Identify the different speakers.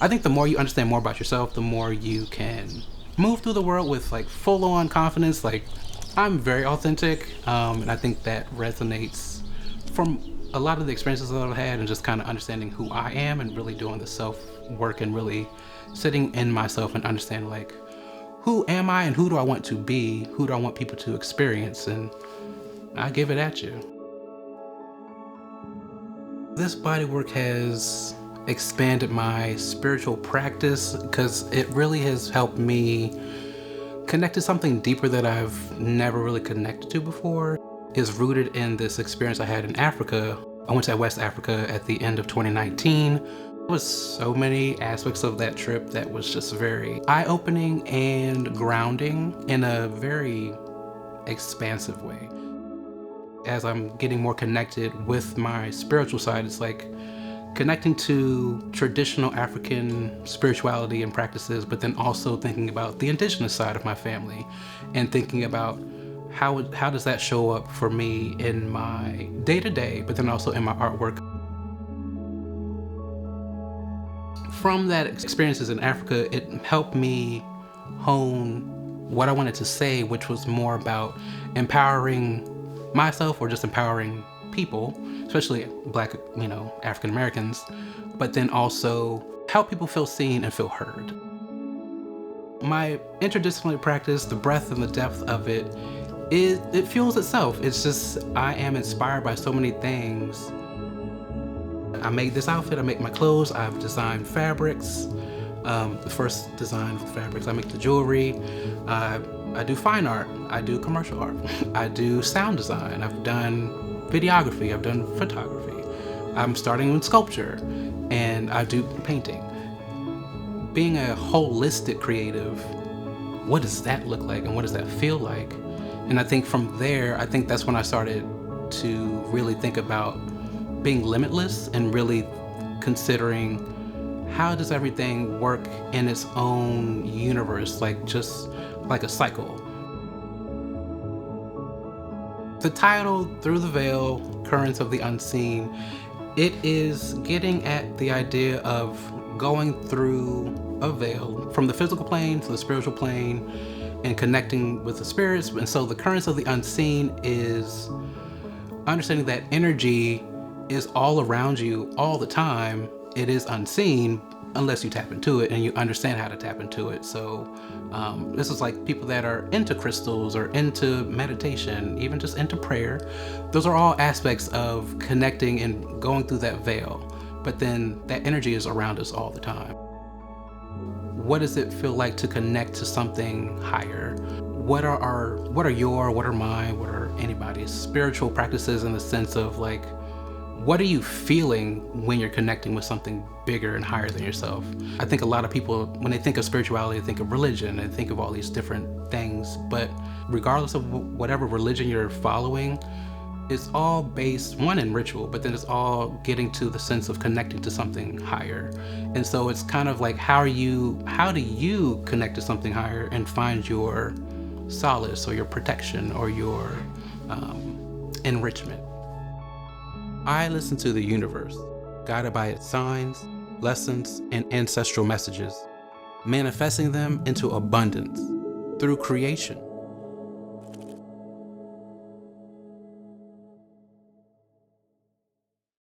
Speaker 1: I think the more you understand more about yourself, the more you can move through the world with like full on confidence. Like, I'm very authentic, and I think that resonates from a lot of the experiences that I've had, and just kind of understanding who I am and really doing the self work and really sitting in myself and understanding like, who am I and who do I want to be? Who do I want people to experience? And I give it at you. This bodywork has expanded my spiritual practice because it really has helped me connect to something deeper that I've never really connected to before. Is rooted in this experience I had in Africa. I went to West Africa at the end of 2019. There was so many aspects of that trip that was just very eye-opening and grounding in a very expansive way. As I'm getting more connected with my spiritual side, it's like connecting to traditional African spirituality and practices, but then also thinking about the indigenous side of my family and thinking about how does that show up for me in my day-to-day, but then also in my artwork. From that experiences in Africa, it helped me hone what I wanted to say, which was more about empowering myself or just empowering people, especially Black, African Americans, but then also help people feel seen and feel heard. My interdisciplinary practice, the breadth and the depth of it fuels itself. It's just, I am inspired by so many things. I made this outfit, I make my clothes, I've designed fabrics, the first design for fabrics, I make the jewelry, I do fine art, I do commercial art, I do sound design, I've done videography, I've done photography, I'm starting with sculpture, and I do painting. Being a holistic creative, what does that look like and what does that feel like? And I think from there, I think that's when I started to really think about being limitless and really considering how does everything work in its own universe, like just like a cycle. The title, Through the Veil, Currents of the Unseen, it is getting at the idea of going through a veil from the physical plane to the spiritual plane and connecting with the spirits. And so the currents of the unseen is understanding that energy is all around you all the time. It is unseen unless you tap into it and you understand how to tap into it. So this is like people that are into crystals or into meditation, even just into prayer. Those are all aspects of connecting and going through that veil. But then that energy is around us all the time. What does it feel like to connect to something higher? What are mine, what are anybody's spiritual practices in the sense of like, what are you feeling when you're connecting with something bigger and higher than yourself? I think a lot of people, when they think of spirituality, they think of religion and think of all these different things, but regardless of whatever religion you're following, it's all based, one, in ritual, but then it's all getting to the sense of connecting to something higher. And so it's kind of like, how do you connect to something higher and find your solace or your protection or your enrichment? I listen to the universe, guided by its signs, lessons, and ancestral messages, manifesting them into abundance through creation.